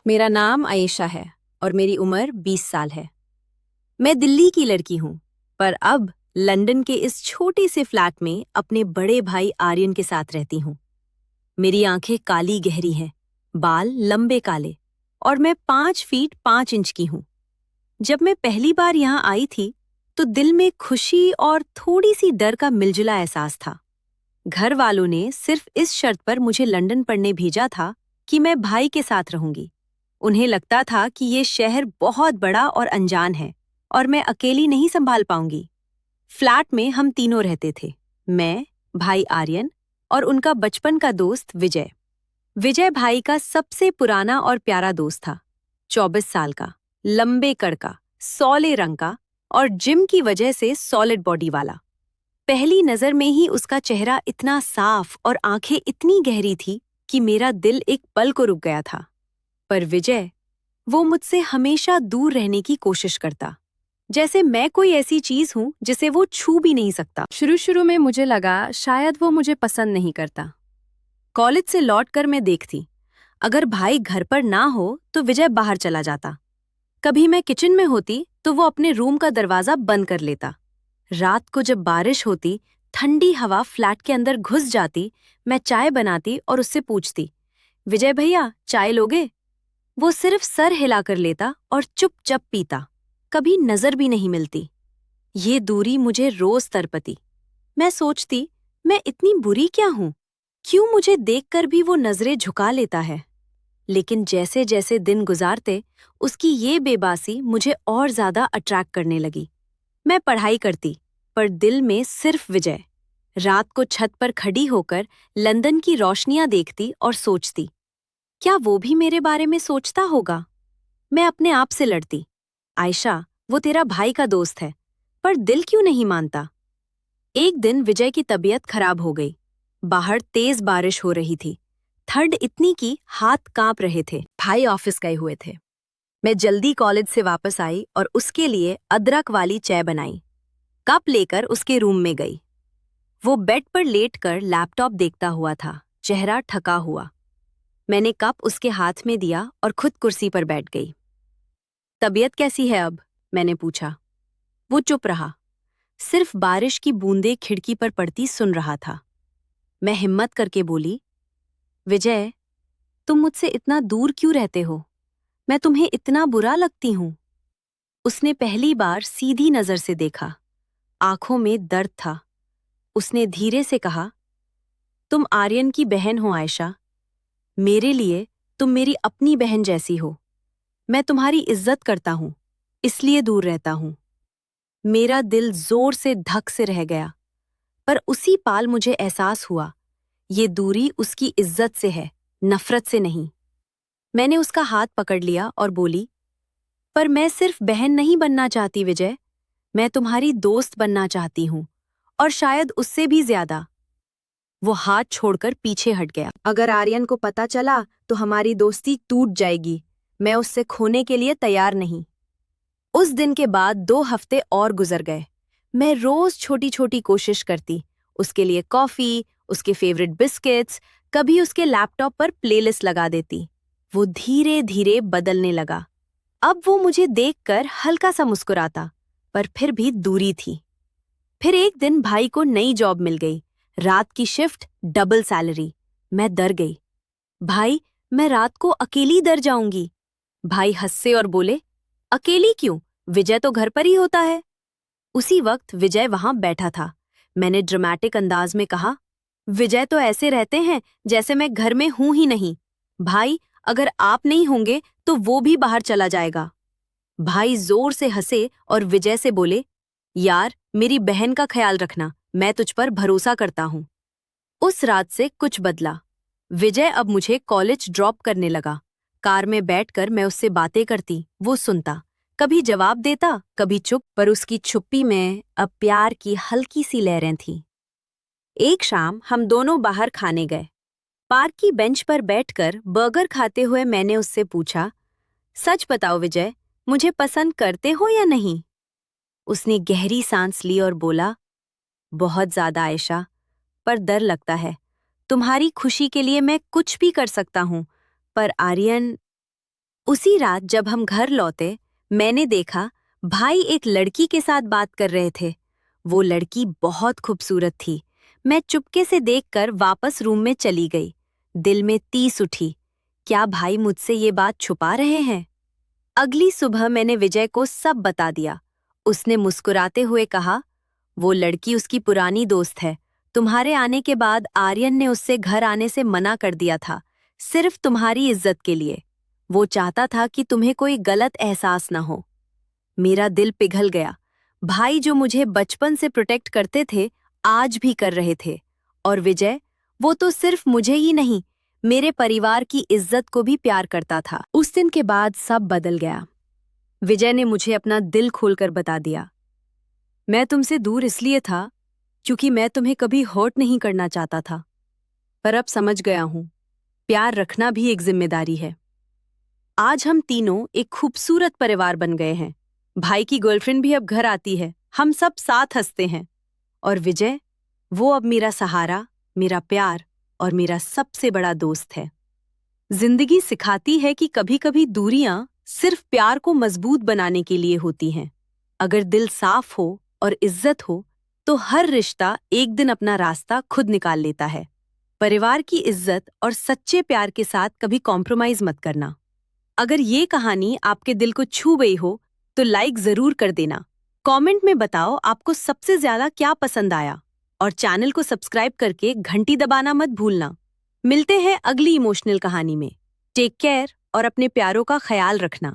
मेरा नाम आयशा है और मेरी उम्र 20 साल है। मैं दिल्ली की लड़की हूँ, पर अब लंदन के इस छोटे से फ्लैट में अपने बड़े भाई आर्यन के साथ रहती हूँ। मेरी आंखें काली गहरी हैं, बाल लंबे काले और मैं 5 फीट 5 इंच की हूँ। जब मैं पहली बार यहाँ आई थी, तो दिल में खुशी और थोड़ी सी डर का मिलजुला एहसास था। घर वालों ने सिर्फ इस शर्त पर मुझे लंदन पढ़ने भेजा था कि मैं भाई के साथ रहूंगी। उन्हें लगता था कि ये शहर बहुत बड़ा और अनजान है और मैं अकेली नहीं संभाल पाऊंगी। फ्लैट में हम तीनों रहते थे, मैं, भाई आर्यन और उनका बचपन का दोस्त विजय। विजय भाई का सबसे पुराना और प्यारा दोस्त था। 24 साल का, लंबे कड़ का, सौले रंग का और जिम की वजह से सॉलिड बॉडी वाला। पहली नजर में ही उसका चेहरा इतना साफ और आंखें इतनी गहरी थी कि मेरा दिल एक पल को रुक गया था। पर विजय, वो मुझसे हमेशा दूर रहने की कोशिश करता, जैसे मैं कोई ऐसी चीज हूं जिसे वो छू भी नहीं सकता। शुरू शुरू में मुझे लगा शायद वो मुझे पसंद नहीं करता। कॉलेज से लौटकर मैं देखती, अगर भाई घर पर ना हो तो विजय बाहर चला जाता। कभी मैं किचन में होती तो वो अपने रूम का दरवाजा बंद कर लेता। रात को जब बारिश होती, ठंडी हवा फ्लैट के अंदर घुस जाती, मैं चाय बनाती और उससे पूछती, विजय भैया चाय लोगे? वो सिर्फ सर हिलाकर लेता और चुपचाप पीता। कभी नजर भी नहीं मिलती। ये दूरी मुझे रोज तरपती। मैं सोचती, मैं इतनी बुरी क्या हूं? क्यों मुझे देखकर भी वो नजरें झुका लेता है? लेकिन जैसे जैसे दिन गुजारते, उसकी ये बेबासी मुझे और ज्यादा अट्रैक्ट करने लगी। मैं पढ़ाई करती, पर दिल में सिर्फ विजय। रात को छत पर खड़ी होकर लंदन की रोशनियां देखती और सोचती, क्या वो भी मेरे बारे में सोचता होगा? मैं अपने आप से लड़ती, आयशा, वो तेरा भाई का दोस्त है, पर दिल क्यों नहीं मानता? एक दिन विजय की तबीयत खराब हो गई। बाहर तेज बारिश हो रही थी। ठंड इतनी कि हाथ कांप रहे थे। भाई ऑफिस गए हुए थे। मैं जल्दी कॉलेज से वापस आई और उसके लिए अदरक वाली चाय बनाई। कप लेकर उसके रूम में गई। वो बेड पर लेटकर लैपटॉप देखता हुआ था, चेहरा थका हुआ। मैंने कप उसके हाथ में दिया और खुद कुर्सी पर बैठ गई। तबीयत कैसी है अब? मैंने पूछा। वो चुप रहा, सिर्फ बारिश की बूंदें खिड़की पर पड़ती सुन रहा था। मैं हिम्मत करके बोली, विजय, तुम मुझसे इतना दूर क्यों रहते हो? मैं तुम्हें इतना बुरा लगती हूं? उसने पहली बार सीधी नजर से देखा। आंखों में दर्द था। उसने धीरे से कहा, तुम आर्यन की बहन हो आयशा। मेरे लिए तुम मेरी अपनी बहन जैसी हो। मैं तुम्हारी इज्जत करता हूं, इसलिए दूर रहता हूं। मेरा दिल जोर से धक से रह गया, पर उसी पाल मुझे एहसास हुआ, ये दूरी उसकी इज्जत से है, नफरत से नहीं। मैंने उसका हाथ पकड़ लिया और बोली, पर मैं सिर्फ बहन नहीं बनना चाहती विजय, मैं तुम्हारी दोस्त बनना चाहती हूँ, और शायद उससे भी ज्यादा। वो हाथ छोड़कर पीछे हट गया। अगर आर्यन को पता चला तो हमारी दोस्ती टूट जाएगी। मैं उससे खोने के लिए तैयार नहीं। उस दिन के बाद 2 हफ्ते और गुजर गए। मैं रोज छोटी छोटी कोशिश करती, उसके लिए कॉफी, उसके फेवरेट बिस्किट्स, कभी उसके लैपटॉप पर प्लेलिस्ट लगा देती। वो धीरे धीरे बदलने लगा। अब वो मुझे देखकर हल्का सा मुस्कुराता, पर फिर भी दूरी थी। फिर एक दिन भाई को नई जॉब मिल गई, रात की शिफ्ट, डबल सैलरी। मैं डर गई। भाई, मैं रात को अकेली डर जाऊंगी। भाई हंसे और बोले, अकेली क्यों? विजय तो घर पर ही होता है। उसी वक्त विजय वहां बैठा था। मैंने ड्रामेटिक अंदाज में कहा, विजय तो ऐसे रहते हैं जैसे मैं घर में हूं ही नहीं। भाई, अगर आप नहीं होंगे तो वो भी बाहर चला जाएगा। भाई जोर से हंसे और विजय से बोले, यार, मेरी बहन का ख्याल रखना, मैं तुझ पर भरोसा करता हूं। उस रात से कुछ बदला। विजय अब मुझे कॉलेज ड्रॉप करने लगा। कार में बैठकर मैं उससे बातें करती, वो सुनता। कभी जवाब देता, कभी चुप, पर उसकी चुप्पी में अब प्यार की हल्की सी लहरें थीं। एक शाम हम दोनों बाहर खाने गए। पार्क की बेंच पर बैठकर बर्गर खाते हुए मैंने उससे पूछा, सच बताओ विजय, मुझे पसंद करते हो या नहीं? उसने गहरी सांस ली और बोला, बहुत ज्यादा आयशा, पर डर लगता है। तुम्हारी खुशी के लिए मैं कुछ भी कर सकता हूं, पर आर्यन। उसी रात जब हम घर लौटे, मैंने देखा भाई एक लड़की के साथ बात कर रहे थे। वो लड़की बहुत खूबसूरत थी। मैं चुपके से देखकर वापस रूम में चली गई। दिल में टीस उठी, क्या भाई मुझसे ये बात छुपा रहे हैं? अगली सुबह मैंने विजय को सब बता दिया। उसने मुस्कुराते हुए कहा, वो लड़की उसकी पुरानी दोस्त है। तुम्हारे आने के बाद आर्यन ने उससे घर आने से मना कर दिया था, सिर्फ तुम्हारी इज्जत के लिए। वो चाहता था कि तुम्हें कोई गलत एहसास ना हो। मेरा दिल पिघल गया। भाई जो मुझे बचपन से प्रोटेक्ट करते थे, आज भी कर रहे थे। और विजय, वो तो सिर्फ मुझे ही नहीं, मेरे परिवार की इज्जत को भी प्यार करता था। उस दिन के बाद सब बदल गया। विजय ने मुझे अपना दिल खोलकर बता दिया, मैं तुमसे दूर इसलिए था क्योंकि मैं तुम्हें कभी हर्ट नहीं करना चाहता था। पर अब समझ गया हूं, प्यार रखना भी एक जिम्मेदारी है। आज हम तीनों एक खूबसूरत परिवार बन गए हैं। भाई की गर्लफ्रेंड भी अब घर आती है, हम सब साथ हंसते हैं। और विजय, वो अब मेरा सहारा, मेरा प्यार और मेरा सबसे बड़ा दोस्त है। जिंदगी सिखाती है कि कभी-कभी दूरियां सिर्फ प्यार को मजबूत बनाने के लिए होती हैं। अगर दिल साफ हो और इज्जत हो, तो हर रिश्ता एक दिन अपना रास्ता खुद निकाल लेता है। परिवार की इज्जत और सच्चे प्यार के साथ कभी कॉम्प्रोमाइज मत करना। अगर ये कहानी आपके दिल को छू गई हो, तो लाइक जरूर कर देना। कमेंट में बताओ आपको सबसे ज्यादा क्या पसंद आया, और चैनल को सब्सक्राइब करके घंटी दबाना मत भूलना। मिलते हैं अगली इमोशनल कहानी में। टेक केयर और अपने प्यारों का ख्याल रखना।